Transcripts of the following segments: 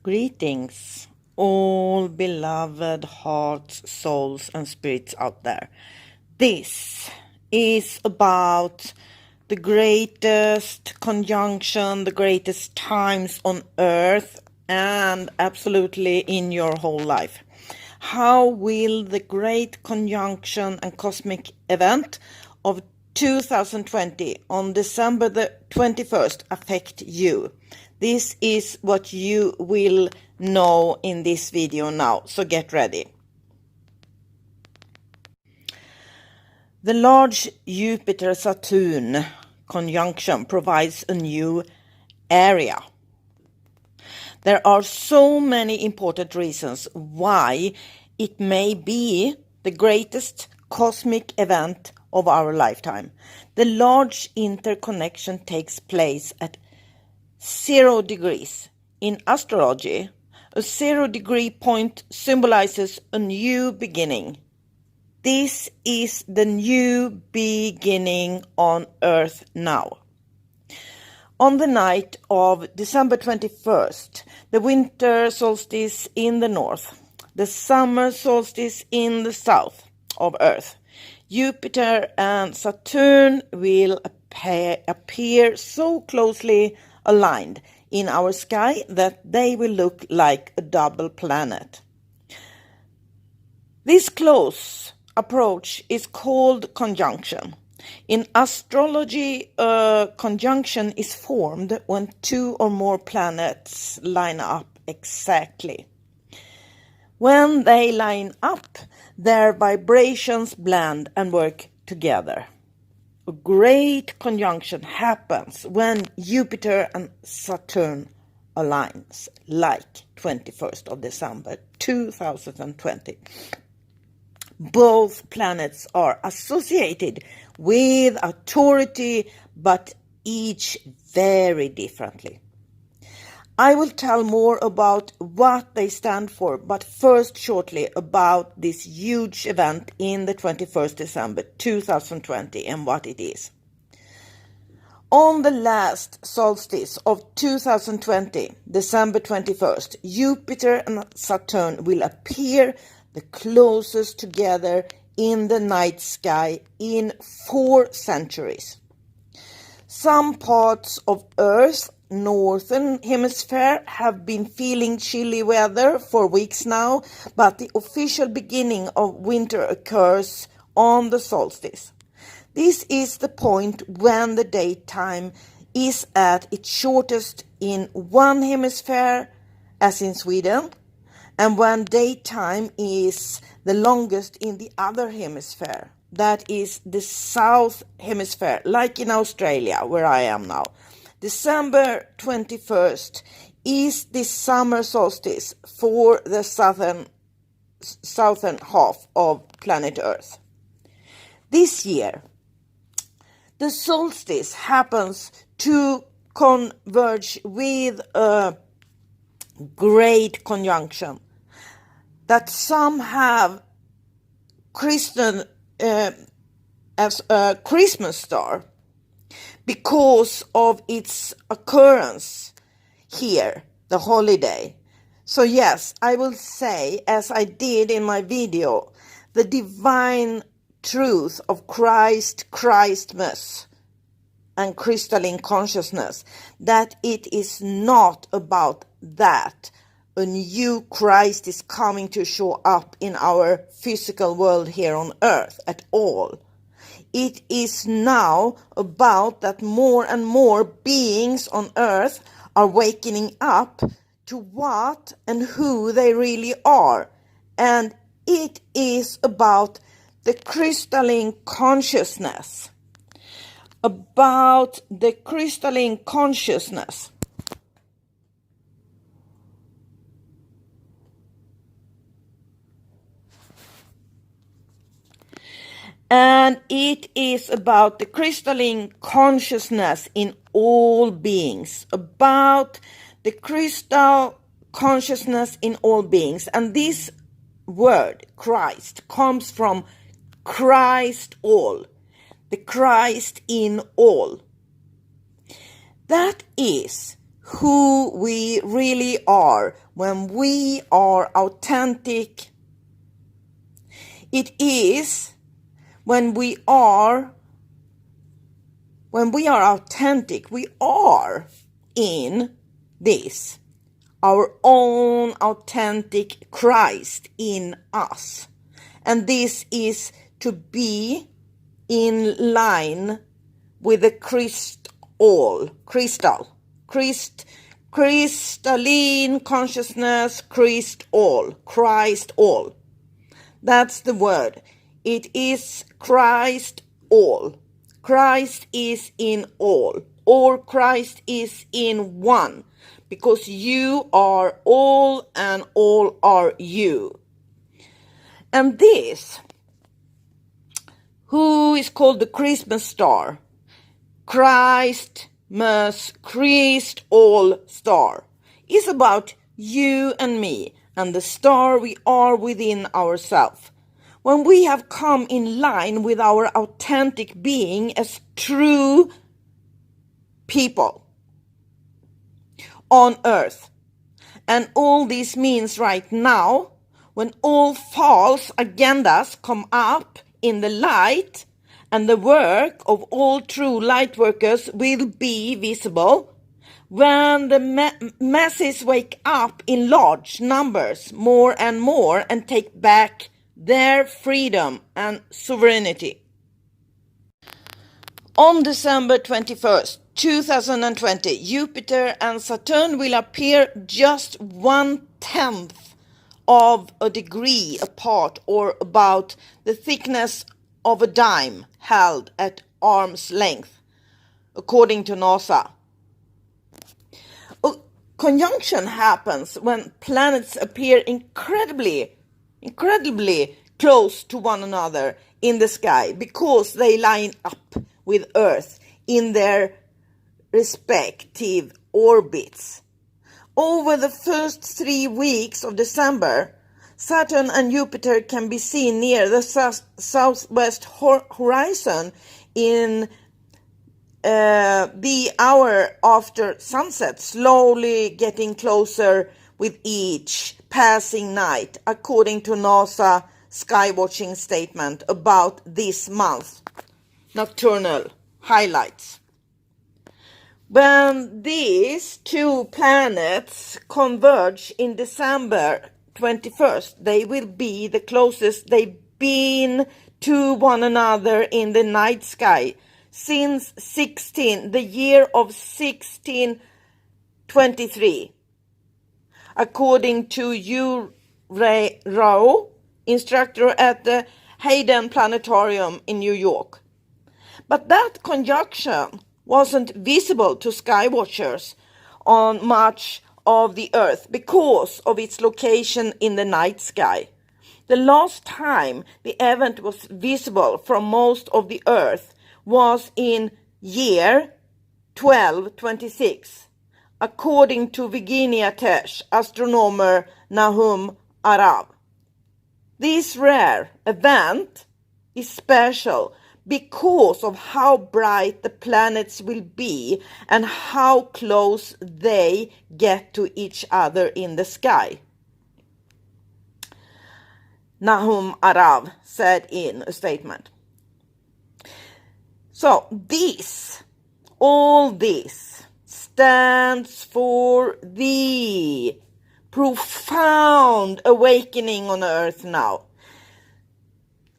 Greetings, all beloved hearts, souls, and spirits out there. This is about the greatest conjunction, the greatest times on earth, and absolutely in your whole life. How will the great conjunction and cosmic event of 2020 on December the 21st affect you? This is what you will know in this video now, so get ready. The large Jupiter-Saturn conjunction provides a new area. There are so many important reasons why it may be the greatest cosmic event of our lifetime. The large interconnection takes place at 0 degrees. In astrology, a 0-degree point symbolizes a new beginning. This is the new beginning on Earth now. On the night of December 21st, the winter solstice in the north, the summer solstice in the south of Earth, Jupiter and Saturn will appear so closely aligned in our sky that they will look like a double planet. This close approach is called conjunction. In astrology, a conjunction is formed when two or more planets line up exactly. When they line up, their vibrations blend and work together. A great conjunction happens when Jupiter and Saturn aligns, like 21st of December 2020. Both planets are associated with authority, but each very differently. I will tell more about what they stand for, but first shortly about this huge event in the 21st December 2020 and what it is. On the last solstice of 2020, December 21st, Jupiter and Saturn will appear the closest together in the night sky in 4 centuries. Some parts of Earth's northern hemisphere have been feeling chilly weather for weeks now, but the official beginning of winter occurs on the solstice. This is the point when the daytime is at its shortest in one hemisphere, as in Sweden, and when daytime is the longest in the other hemisphere, that is the south hemisphere, like in Australia, where I am now. December 21st is the summer solstice for the southern half of planet Earth. This year, the solstice happens to converge with a great conjunction that some have christened as a Christmas star, because of its occurrence here, the holiday. So yes, I will say, as I did in my video, the divine truth of Christmas and crystalline consciousness, that it is not about that a new Christ is coming to show up in our physical world here on earth at all. It is now about that more and more beings on earth are waking up to what and who they really are. And it is about the crystalline consciousness. About the crystalline consciousness. And it is about the crystalline consciousness in all beings, about the crystal consciousness in all beings. And this word, Christ, comes from Christ all, the Christ in all. That is who we really are when we are authentic. It is when we are authentic, we are in this, our own authentic Christ in us. And this is to be in line with the crystalline consciousness, Christ all. That's the word. It is Christ all. Christ is in all, or Christ is in one, because you are all and all are you. And this, who is called the Christmas star, Christ all star, is about you and me and the star we are within ourselves. When we have come in line with our authentic being as true people on earth. And all this means right now, when all false agendas come up in the light and the work of all true light workers will be visible, when the masses wake up in large numbers more and more and take back their freedom and sovereignty. On December 21st, 2020, Jupiter and Saturn will appear just 1/10 of a degree apart, or about the thickness of a dime held at arm's length, according to NASA. A conjunction happens when planets appear incredibly close to one another in the sky, because they line up with Earth in their respective orbits. Over the first 3 weeks of December, Saturn and Jupiter can be seen near the southwest horizon in the hour after sunset, slowly getting closer with each passing night, according to NASA skywatching statement about this month's nocturnal highlights. When these two planets converge in December 21st, they will be the closest they've been to one another in the night sky since the year of 1623, according to Yu Rao, instructor at the Hayden Planetarium in New York. But that conjunction wasn't visible to skywatchers on much of the Earth because of its location in the night sky. The last time the event was visible from most of the Earth was in year 1226, according to Virginia Tech astronomer Nahum Arab. This rare event is special because of how bright the planets will be and how close they get to each other in the sky. Nahum Arab said in a statement. So all this stands for the profound awakening on earth now.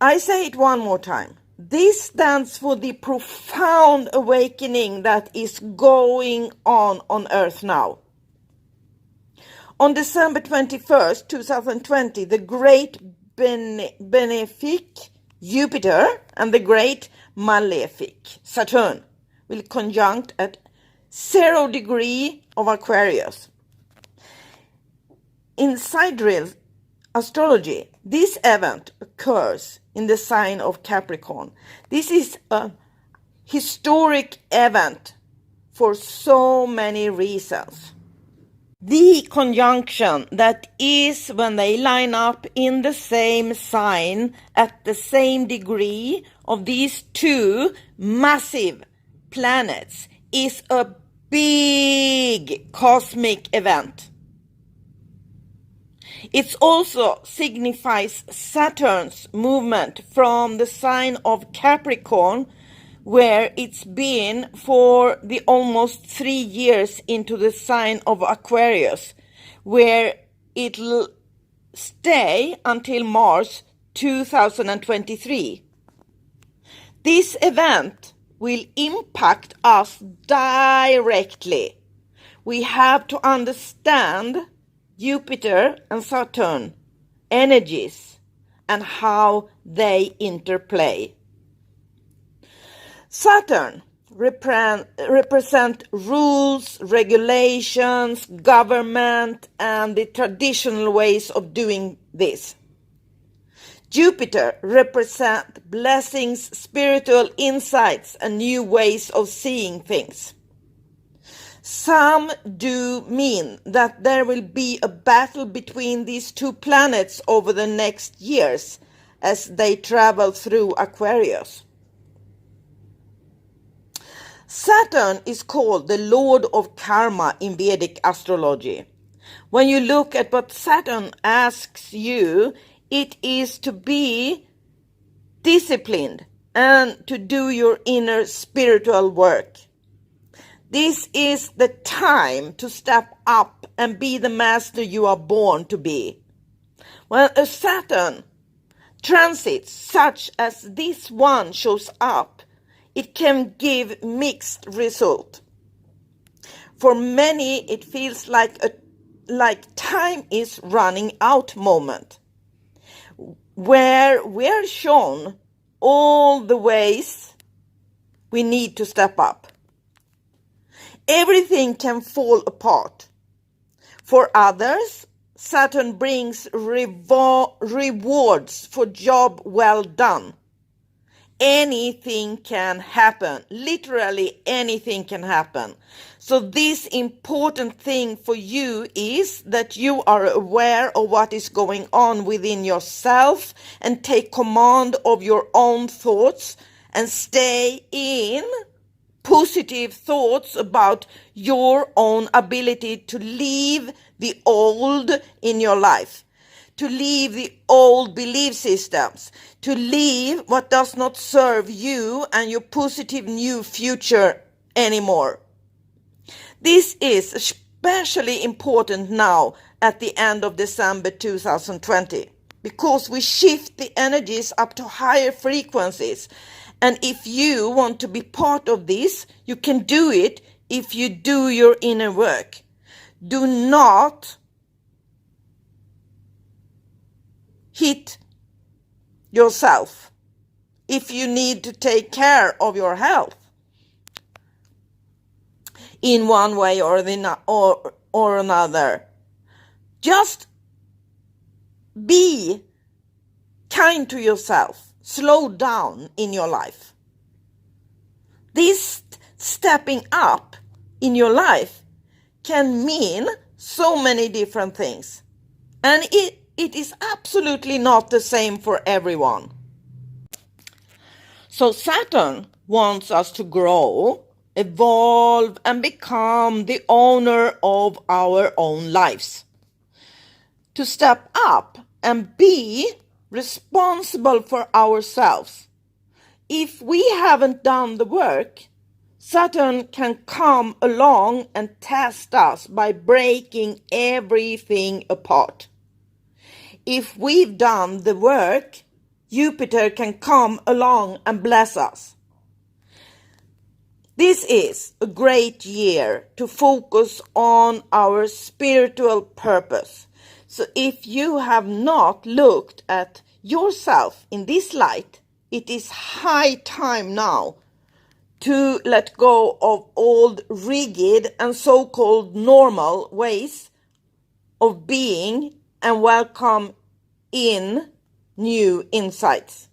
I say it one more time. This stands for the profound awakening that is going on earth now. On December 21st, 2020, the great benefic Jupiter and the great malefic Saturn will conjunct at 0 degree of Aquarius. In sidereal astrology, this event occurs in the sign of Capricorn. This is a historic event for so many reasons. The conjunction, that is when they line up in the same sign at the same degree of these two massive planets, is a big cosmic event. It also signifies Saturn's movement from the sign of Capricorn, where it's been for the almost 3 years, into the sign of Aquarius, where it'll stay until March 2023. This event will impact us directly. We have to understand Jupiter and Saturn energies and how they interplay. Saturn represent rules, regulations, government, and the traditional ways of doing this. Jupiter represent blessings, spiritual insights, and new ways of seeing things. Some do mean that there will be a battle between these two planets over the next years as they travel through Aquarius. Saturn is called the Lord of Karma in Vedic astrology. When you look at what Saturn asks you, it is to be disciplined and to do your inner spiritual work. This is the time to step up and be the master you are born to be. When a Saturn transit such as this one shows up, it can give mixed result. For many, it feels like time is running out moment, where we're shown all the ways we need to step up. Everything can fall apart. For others, Saturn brings rewards for job well done. Anything can happen. Literally anything can happen. So this important thing for you is that you are aware of what is going on within yourself and take command of your own thoughts and stay in positive thoughts about your own ability to leave the old in your life, to leave the old belief systems, to leave what does not serve you and your positive new future anymore. This is especially important now at the end of December 2020, because we shift the energies up to higher frequencies. And if you want to be part of this, you can do it if you do your inner work. Do not hit yourself if you need to take care of your health in one way or another. Just be kind to yourself. Slow down in your life. This stepping up in your life can mean so many different things. And it is absolutely not the same for everyone. So Saturn wants us to grow, evolve, and become the owner of our own lives. To step up and be responsible for ourselves. If we haven't done the work, Saturn can come along and test us by breaking everything apart. If we've done the work, Jupiter can come along and bless us. This is a great year to focus on our spiritual purpose. So if you have not looked at yourself in this light, it is high time now to let go of old, rigid, and so-called normal ways of being and welcome in new insights,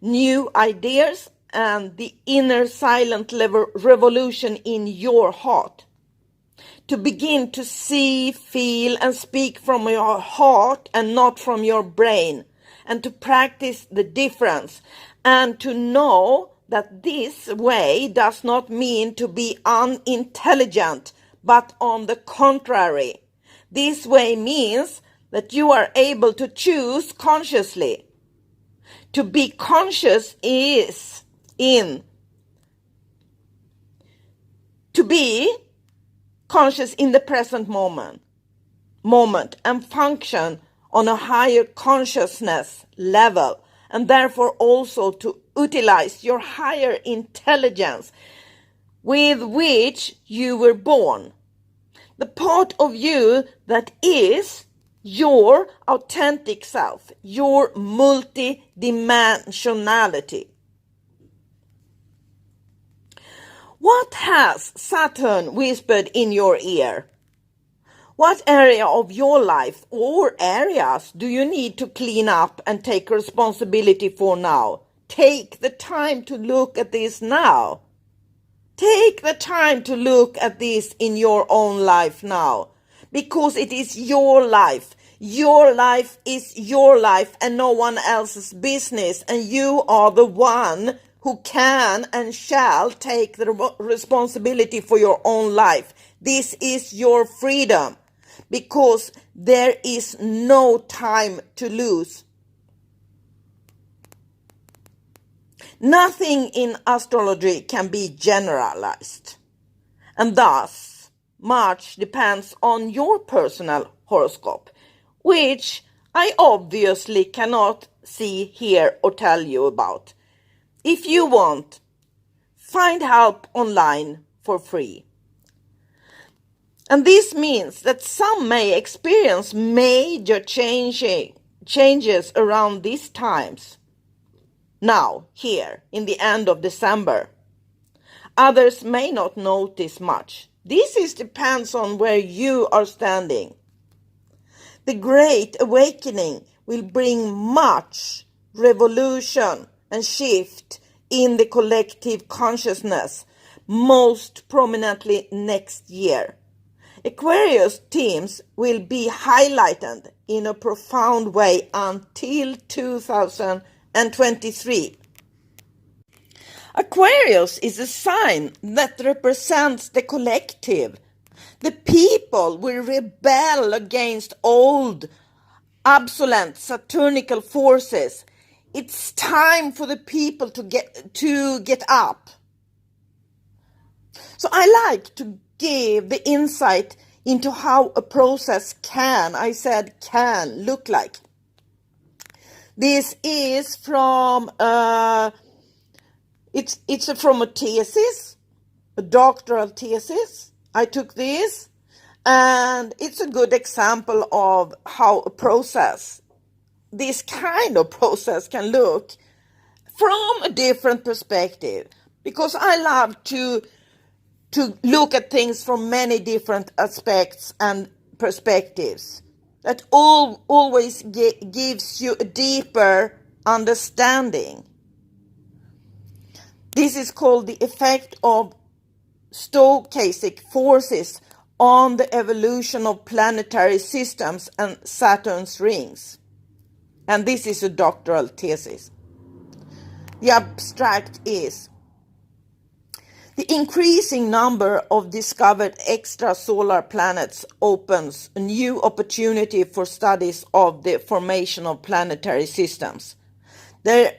new ideas, and the inner silent revolution in your heart. To begin to see, feel, and speak from your heart and not from your brain, and to practice the difference, and to know that this way does not mean to be unintelligent, but on the contrary. This way means that you are able to choose consciously. To be conscious is to be conscious in the present moment and function on a higher consciousness level, and therefore also to utilize your higher intelligence with which you were born. The part of you that is your authentic self, your multidimensionality. What has Saturn whispered in your ear? What area of your life or areas do you need to clean up and take responsibility for now? Take the time to look at this now. Take the time to look at this in your own life now, because it is your life. Your life is your life and no one else's business, and you are the one who can and shall take the responsibility for your own life. This is your freedom, because there is no time to lose. Nothing in astrology can be generalized, and thus much depends on your personal horoscope, which I obviously cannot see, hear, or tell you about. If you want, find help online for free. And this means that some may experience major changes around these times. Now, here, in the end of December. Others may not notice much. This depends on where you are standing. The Great Awakening will bring much revolution and shift in the collective consciousness, most prominently next year. Aquarius themes will be highlighted in a profound way until 2023. Aquarius is a sign that represents the collective. The people will rebel against old, obsolete, Saturnical forces. It's time for the people to get up. So I like to give the insight into how a process can look like. This is from it's from a thesis, a doctoral thesis. I took this, and it's a good example of how this kind of process can look from a different perspective, because I love to look at things from many different aspects and perspectives. That always gives you a deeper understanding. This is called the effect of stochastic forces on the evolution of planetary systems and Saturn's rings. And this is a doctoral thesis. The abstract is: the increasing number of discovered extrasolar planets opens a new opportunity for studies of the formation of planetary systems. Their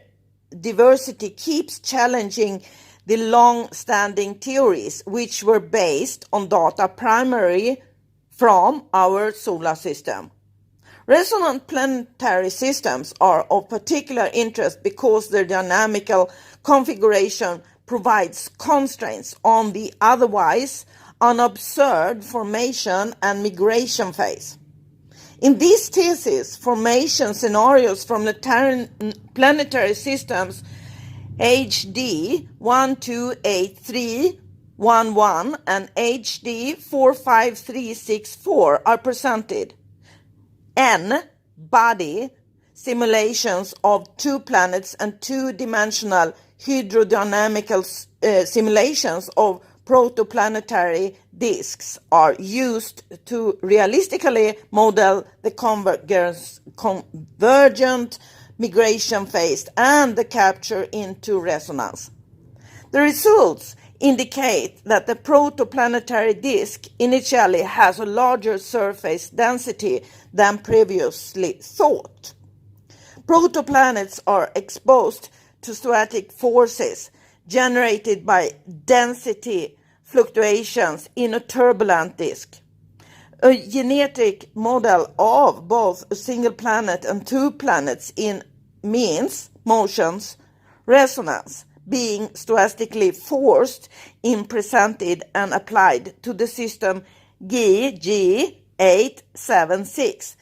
diversity keeps challenging the long-standing theories, which were based on data primarily from our solar system. Resonant planetary systems are of particular interest because their dynamical configuration provides constraints on the otherwise unobserved formation and migration phase. In this thesis, formation scenarios from the planetary systems HD 128311 and HD 45364 are presented. N-body simulations of two planets and two-dimensional hydrodynamical simulations of protoplanetary disks are used to realistically model the convergent migration phase and the capture into resonance. The results indicate that the protoplanetary disk initially has a larger surface density than previously thought. Protoplanets are exposed to static forces generated by density fluctuations in a turbulent disk. A genetic model of both a single planet and two planets in means motions resonance being stochastically forced in presented and applied to the system GG876.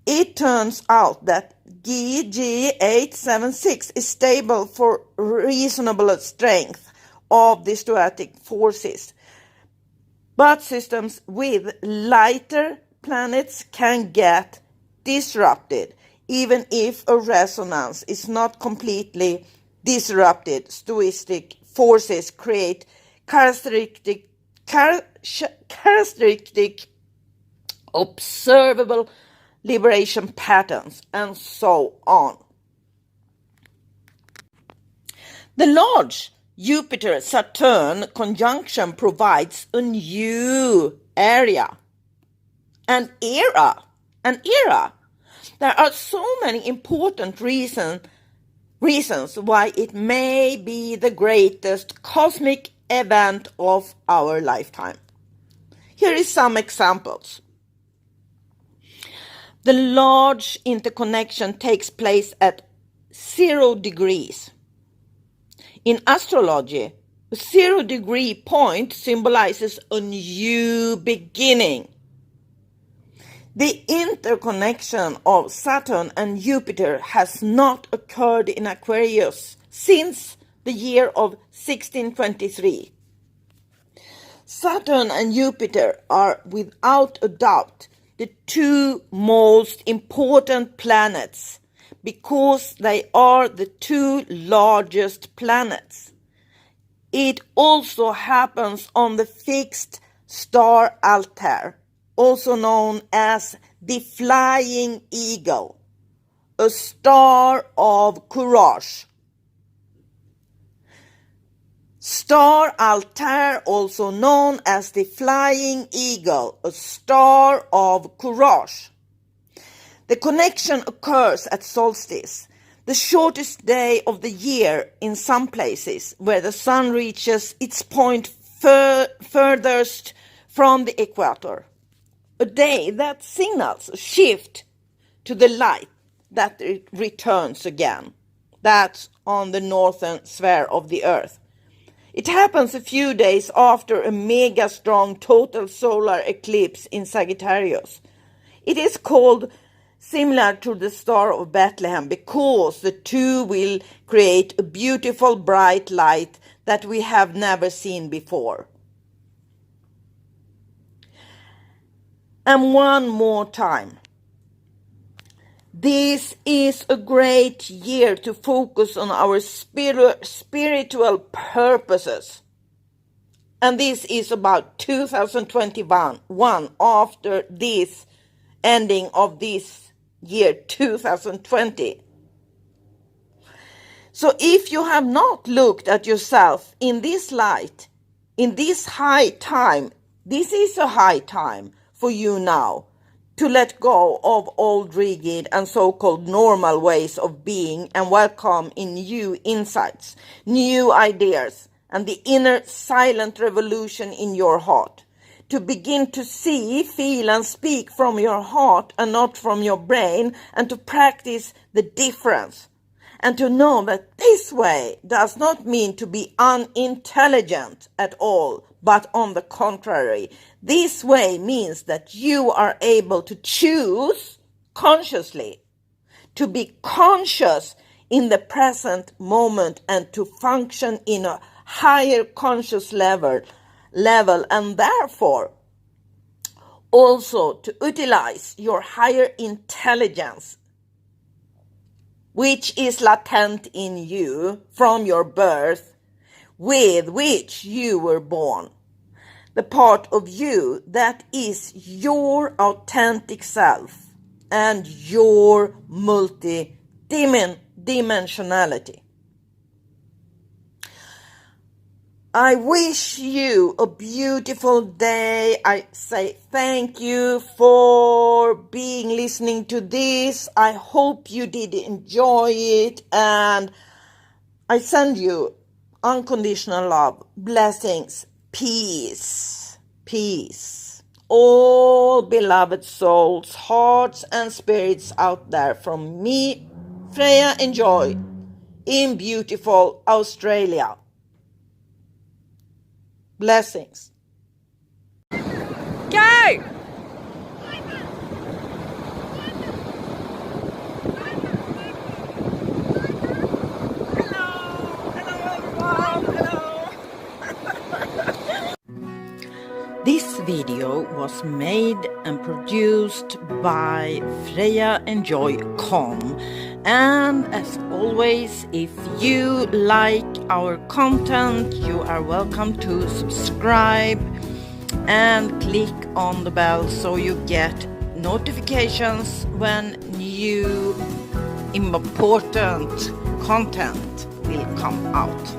It turns out that GG876 is stable for reasonable strength of the stochastic forces, but systems with lighter planets can get disrupted even if a resonance is not completely disrupted. Stochastic forces create characteristic observable liberation patterns, and so on. The large Jupiter-Saturn conjunction provides a new area, an era. There are so many important reasons why it may be the greatest cosmic event of our lifetime. Here is some examples. The large interconnection takes place at 0 degrees. In astrology, a 0-degree point symbolizes a new beginning. The interconnection of Saturn and Jupiter has not occurred in Aquarius since the year of 1623. Saturn and Jupiter are without a doubt the two most important planets because they are the two largest planets. It also happens on the fixed star Altair, also known as the Flying Eagle, a star of courage. Star Altair, also known as the Flying Eagle, a star of courage. The connection occurs at solstice, the shortest day of the year in some places, where the sun reaches its point furthest from the equator. A day that signals a shift to the light that it returns again. That's on the northern sphere of the Earth. It happens a few days after a mega strong total solar eclipse in Sagittarius. It is called similar to the Star of Bethlehem because the two will create a beautiful bright light that we have never seen before. And one more time. This is a great year to focus on our spiritual purposes. And this is about 2021, after this ending of this year 2020. So if you have not looked at yourself in this light, in this high time, this is a high time for you now to let go of old rigid and so-called normal ways of being and welcome in new insights, new ideas, and the inner silent revolution in your heart. To begin to see, feel, and speak from your heart and not from your brain, and to practice the difference. And to know that this way does not mean to be unintelligent at all, but on the contrary, this way means that you are able to choose consciously, to be conscious in the present moment and to function in a higher conscious level, and therefore also to utilize your higher intelligence, which is latent in you from your birth, with which you were born. The part of you that is your authentic self and your multidimensionality. I wish you a beautiful day. I say thank you for listening to this. I hope you did enjoy it, and I send you unconditional love, blessings, peace, peace. All beloved souls, hearts and spirits out there, from me, Freja Enjoy, in beautiful Australia. Blessings. Go! This video was made and produced by FrejaEnjoy.com, and as always, if you like our content, you are welcome to subscribe and click on the bell so you get notifications when new important content will come out.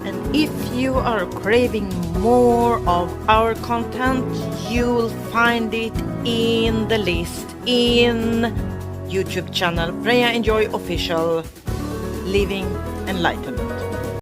And if you are craving more of our content, you'll find it in the list in YouTube channel Freja Enjoy Official, Living Enlightened.